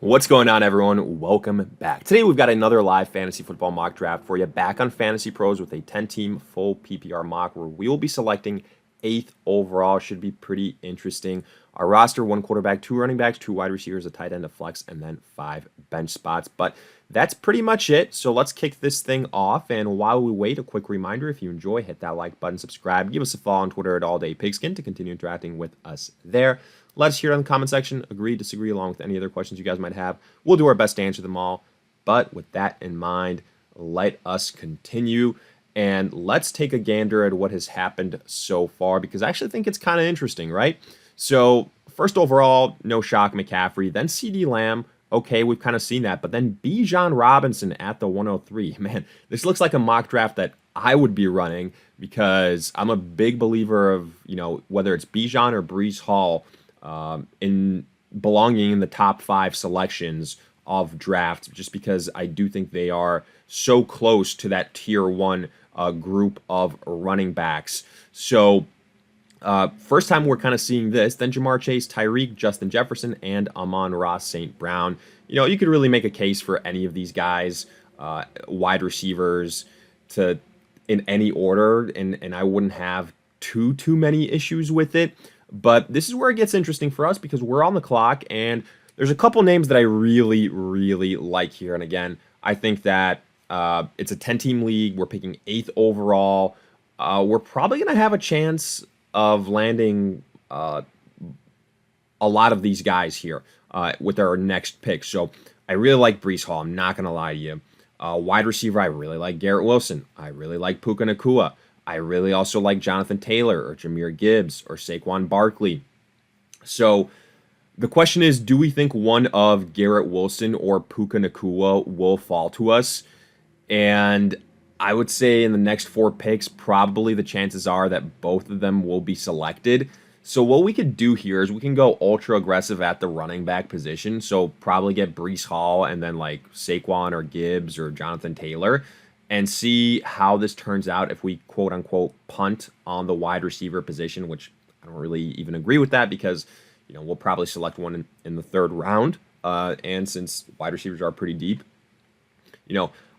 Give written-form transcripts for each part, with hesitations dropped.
What's going on, everyone? Welcome back. Today we've got another live fantasy football mock draft for you back on FantasyPros with a 10-team full PPR mock where we will be selecting 8th overall. Should be pretty interesting. Our roster, 1 quarterback, 2 running backs, 2 wide receivers, a tight end, a flex, and then 5 bench spots. But that's pretty much it. So let's kick this thing off. And while we wait, a quick reminder, if you enjoy, hit that like button, subscribe, give us a follow on Twitter at AllDayPigskin to continue interacting with us there. Let us hear it in the comment section. Agree, disagree, along with any other questions you guys might have. We'll do our best to answer them all. But with that in mind, let us continue. And let's take a gander at what has happened so far, because I actually think it's kind of interesting, right? So first overall, no shock, McCaffrey. Then CeeDee Lamb. Okay, we've kind of seen that. But then Bijan Robinson at the 103. Man, this looks like a mock draft that I would be running because I'm a big believer of, whether it's Bijan or Breece Hall, in belonging in the top 5 selections of drafts, just because I do think they are so close to that tier 1 group of running backs. So first time we're kind of seeing this. Then Jamar Chase, Tyreek, Justin Jefferson, and Amon-Ra St. Brown. You could really make a case for any of these guys, wide receivers, in any order, and I wouldn't have too many issues with it. But this is where it gets interesting for us because we're on the clock, and there's a couple names that I really, really like here. And again, I think that it's a 10-team league. We're picking 8th overall. We're probably going to have a chance of landing a lot of these guys here with our next pick. So I really like Breece Hall. I'm not going to lie to you. Wide receiver, I really like Garrett Wilson. I really like Puka Nacua. I really also like Jonathan Taylor or Jahmyr Gibbs or Saquon Barkley. So the question is, do we think one of Garrett Wilson or Puka Nacua will fall to us? And I would say in the next 4 picks, probably the chances are that both of them will be selected. So what we could do here is we can go ultra aggressive at the running back position. So probably get Breece Hall and then like Saquon or Gibbs or Jonathan Taylor, and see how this turns out if we quote unquote punt on the wide receiver position, which I don't really even agree with that because, we'll probably select one in the 3rd round. And since wide receivers are pretty deep,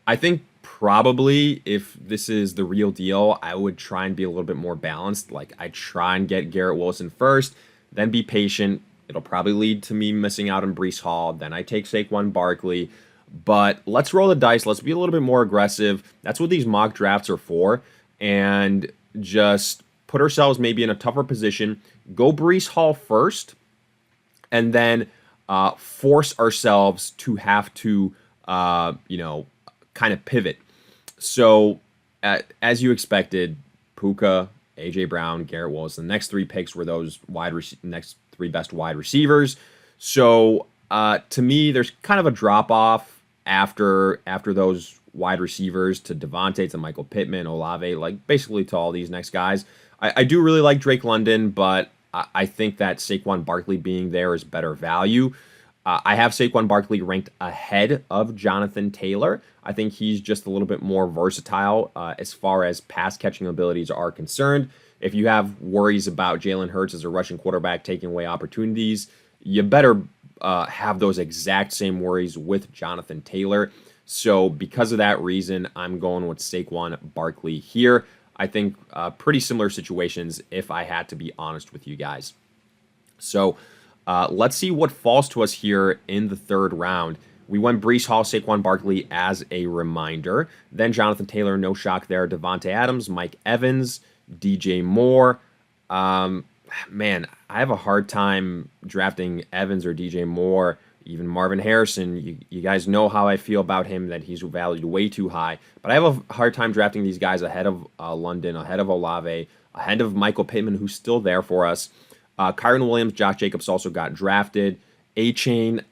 I think probably if this is the real deal, I would try and be a little bit more balanced. Like I try and get Garrett Wilson first, then be patient. It'll probably lead to me missing out on Breece Hall. Then I take Saquon Barkley. But let's roll the dice. Let's be a little bit more aggressive. That's what these mock drafts are for. And just put ourselves maybe in a tougher position. Go Breece Hall first. And then force ourselves to have to, kind of pivot. So as you expected, Puka, A.J. Brown, Garrett Wilson. The next 3 picks were those next 3 best wide receivers. So to me, there's kind of a drop-off after those wide receivers to Devontae, to Michael Pittman, Olave, like basically to all these next guys. I do really like Drake London, but I think that Saquon Barkley being there is better value. I have Saquon Barkley ranked ahead of Jonathan Taylor. I think he's just a little bit more versatile as far as pass-catching abilities are concerned. If you have worries about Jalen Hurts as a rushing quarterback taking away opportunities, you better have those exact same worries with Jonathan Taylor. So because of that reason, I'm going with Saquon Barkley here. I think pretty similar situations if I had to be honest with you guys. So let's see what falls to us here in the 3rd round. We went Breece Hall, Saquon Barkley as a reminder. Then Jonathan Taylor, no shock there. Devontae Adams, Mike Evans, DJ Moore. Man, I have a hard time drafting Evans or DJ Moore, even Marvin Harrison. You guys know how I feel about him, that he's valued way too high. But I have a hard time drafting these guys ahead of London, ahead of Olave, ahead of Michael Pittman, who's still there for us. Kyron Williams, Josh Jacobs also got drafted. A-Chain,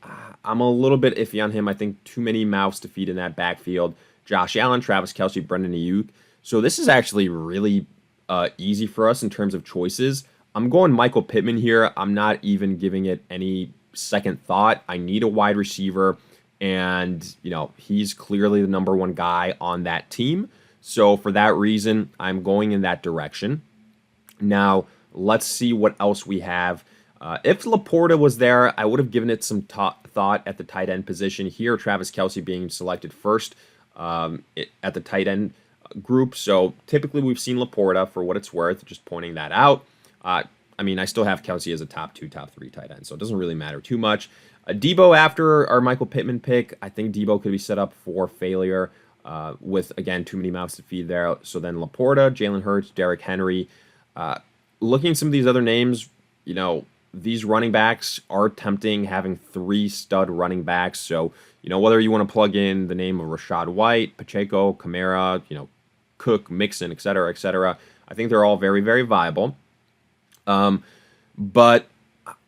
I'm a little bit iffy on him. I think too many mouths to feed in that backfield. Josh Allen, Travis Kelce, Brendan Ayuk. So this is actually really easy for us in terms of choices. I'm going Michael Pittman here. I'm not even giving it any second thought. I need a wide receiver, and he's clearly the number 1 guy on that team. So for that reason, I'm going in that direction. Now, let's see what else we have. If Laporta was there, I would have given it some thought at the tight end position here. Travis Kelce being selected first at the tight end group. So typically we've seen Laporta, for what it's worth, just pointing that out. I mean, I still have Kelce as a top 2, top 3 tight end, so it doesn't really matter too much. Debo after our Michael Pittman pick, I think Debo could be set up for failure with, again, too many mouths to feed there. So then Laporta, Jalen Hurts, Derrick Henry. Looking at some of these other names, these running backs are tempting, having 3 stud running backs. So, whether you want to plug in the name of Rashad White, Pacheco, Kamara, Cook, Mixon, et cetera, I think they're all very, very viable. But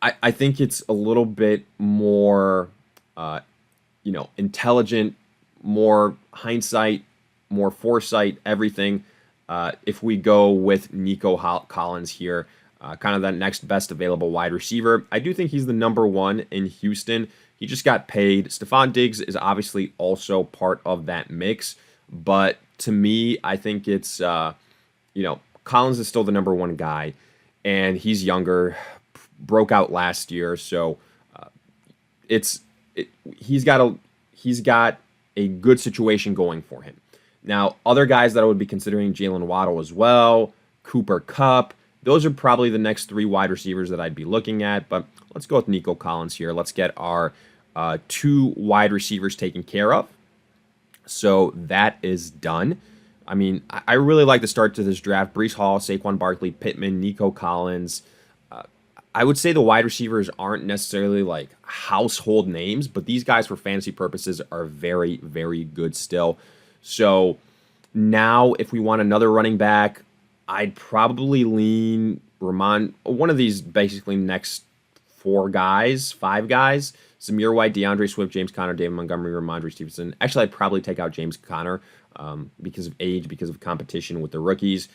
I think it's a little bit more, intelligent, more hindsight, more foresight, everything. If we go with Nico Collins here, kind of that next best available wide receiver. I do think he's the number 1 in Houston. He just got paid. Stephon Diggs is obviously also part of that mix. But to me, I think it's, Collins is still the number 1 guy. And he's younger, broke out last year. So he's got a good situation going for him. Now, other guys that I would be considering, Jalen Waddle as well, Cooper Kupp. Those are probably the next 3 wide receivers that I'd be looking at. But let's go with Nico Collins here. Let's get our 2 wide receivers taken care of. So that is done. I mean, I really like the start to this draft. Breece Hall, Saquon Barkley, Pittman, Nico Collins. I would say the wide receivers aren't necessarily like household names, but these guys for fantasy purposes are very, very good still. So now if we want another running back, I'd probably lean one of these basically next 5 guys, Zamir White, DeAndre Swift, James Conner, David Montgomery, Ramondre Stevenson. Actually, I'd probably take out James Conner because of age, because of competition with the rookies.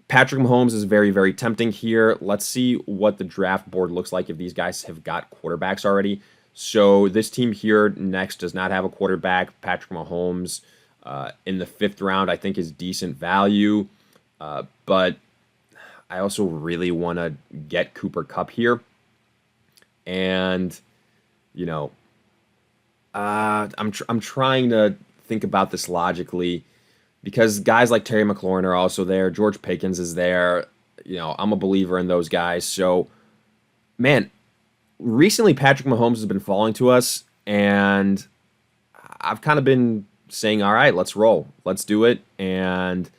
Patrick Mahomes is very, very tempting here. Let's see what the draft board looks like if these guys have got quarterbacks already. So this team here next does not have a quarterback. Patrick Mahomes in the 5th round, I think, is decent value. But I also really want to get Cooper Kupp here. And, I'm trying to think about this logically, because guys like Terry McLaurin are also there. George Pickens is there. I'm a believer in those guys. So, man, recently Patrick Mahomes has been falling to us, and I've kind of been saying, all right, let's roll. Let's do it, and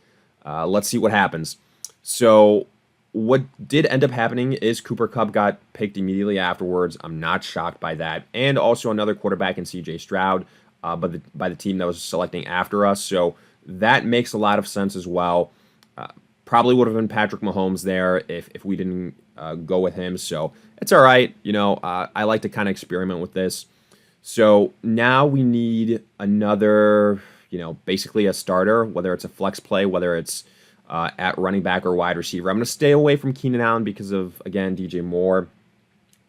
let's see what happens. So what did end up happening is Cooper Kupp got picked immediately afterwards. I'm not shocked by that. And also another quarterback in C.J. Stroud by the team that was selecting after us. So that makes a lot of sense as well. Probably would have been Patrick Mahomes there if we didn't go with him. So it's all right. I like to kind of experiment with this. So now we need another, basically a starter, whether it's a flex play, whether it's at running back or wide receiver. I'm going to stay away from Keenan Allen because of, again, DJ Moore,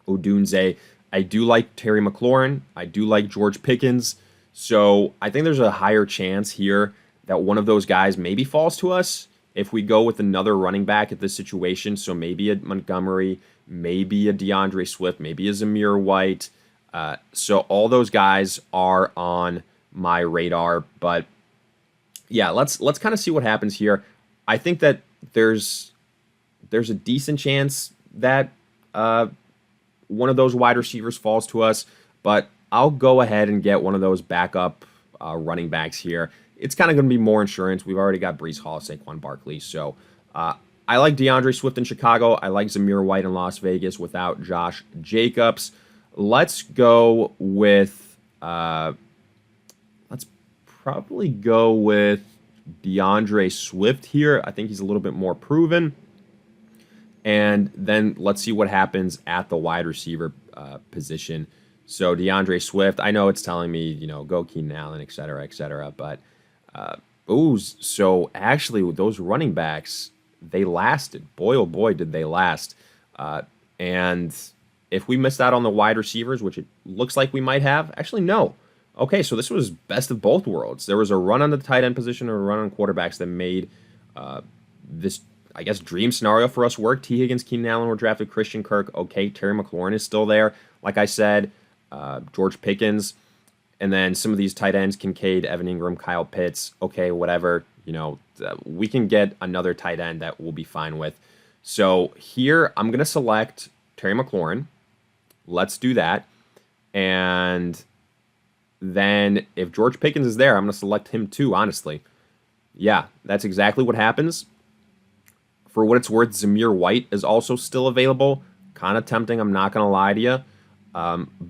Odunze. I do like Terry McLaurin. I do like George Pickens. So I think there's a higher chance here that one of those guys maybe falls to us if we go with another running back at this situation. So maybe a Montgomery, maybe a DeAndre Swift, maybe a Zamir White. So all those guys are on my radar. But yeah, let's kind of see what happens here. I think that there's a decent chance that one of those wide receivers falls to us, but I'll go ahead and get one of those backup running backs here. It's kind of going to be more insurance. We've already got Breece Hall, Saquon Barkley. So I like DeAndre Swift in Chicago. I like Zamir White in Las Vegas without Josh Jacobs. Let's go with let's probably go with DeAndre Swift here. I think he's a little bit more proven. And then let's see what happens at the wide receiver position. So DeAndre Swift, I know it's telling me, go Keenan Allen, et cetera, but so actually those running backs, they lasted. Boy, oh boy, did they last. And if we missed out on the wide receivers, which it looks like we might have, actually, no. Okay, so this was best of both worlds. There was a run on the tight end position or a run on quarterbacks that made this, I guess, dream scenario for us work. T. Higgins, Keenan Allen were drafted. Christian Kirk, okay. Terry McLaurin is still there. Like I said, George Pickens, and then some of these tight ends, Kincaid, Evan Ingram, Kyle Pitts, okay, whatever, we can get another tight end that we'll be fine with. So here I'm going to select Terry McLaurin. Let's do that. And then if George Pickens is there, I'm going to select him too, honestly. Yeah, that's exactly what happens. For what it's worth, Zamir White is also still available. Kind of tempting, I'm not going to lie to you.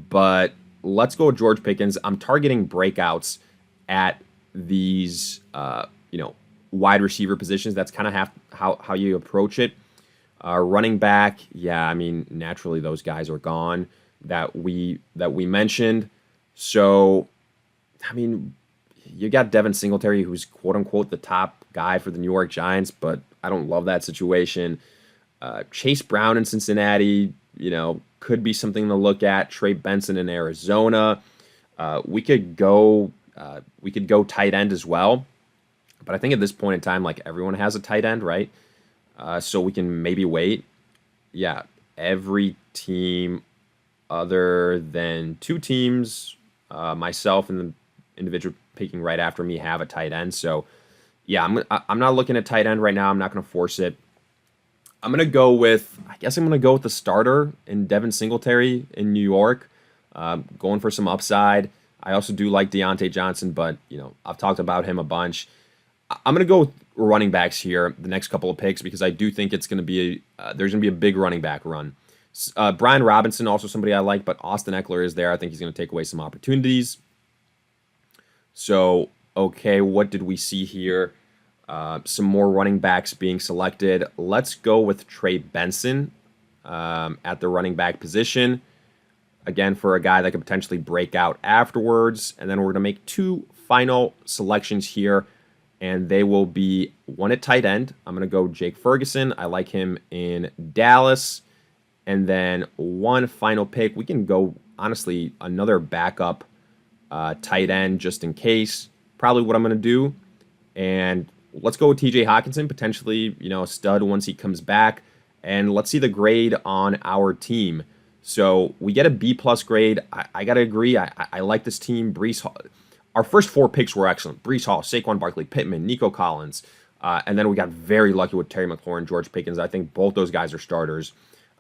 But let's go with George Pickens. I'm targeting breakouts at these, wide receiver positions. That's kind of how you approach it. Running back, yeah, I mean, naturally those guys are gone that we mentioned. So, I mean, you got Devin Singletary, who's quote-unquote the top guy for the New York Giants, but I don't love that situation. Chase Brown in Cincinnati, could be something to look at. Trey Benson in Arizona. We could go tight end as well. But I think at this point in time, like, everyone has a tight end, right? So we can maybe wait. Yeah, every team other than 2 teams, myself and the individual picking right after me, have a tight end. So yeah, I'm not looking at tight end right now. I'm not going to force it. I guess I'm going to go with the starter in Devin Singletary in New York, going for some upside. I also do like Deontay Johnson, but I've talked about him a bunch. I'm going to go with running backs here, the next couple of picks, because I do think it's going to be there's going to be a big running back run. Brian Robinson, also somebody I like, but Austin Eckler is there. I think he's going to take away some opportunities. So, okay, what did we see here? Some more running backs being selected. Let's go with Trey Benson at the running back position. Again, for a guy that could potentially break out afterwards. And then we're going to make 2 final selections here, and they will be one at tight end. I'm going to go Jake Ferguson. I like him in Dallas. And then one final pick. We can go, honestly, another backup tight end just in case. Probably what I'm going to do. And let's go with TJ Hawkinson, potentially, a stud once he comes back. And let's see the grade on our team. So we get a B+ grade. I got to agree. I like this team. Breece Hall. Our first 4 picks were excellent. Breece Hall, Saquon Barkley, Pittman, Nico Collins. And then we got very lucky with Terry McLaurin, George Pickens. I think both those guys are starters.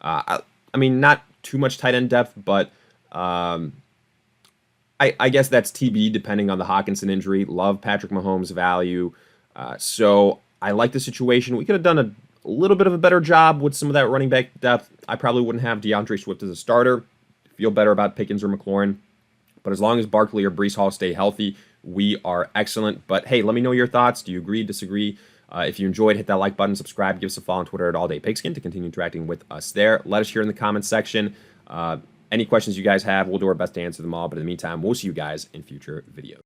I mean, not too much tight end depth, but I guess that's TBD depending on the Hawkinson injury. Love Patrick Mahomes' value. So I like the situation. We could have done a little bit of a better job with some of that running back depth. I probably wouldn't have DeAndre Swift as a starter. Feel better about Pickens or McLaurin. But as long as Barkley or Breece Hall stay healthy, we are excellent. But hey, let me know your thoughts. Do you agree, disagree? If you enjoyed, hit that like button, subscribe, give us a follow on Twitter at AllDayPigskin to continue interacting with us there. Let us hear in the comments section. Any questions you guys have, we'll do our best to answer them all. But in the meantime, we'll see you guys in future videos.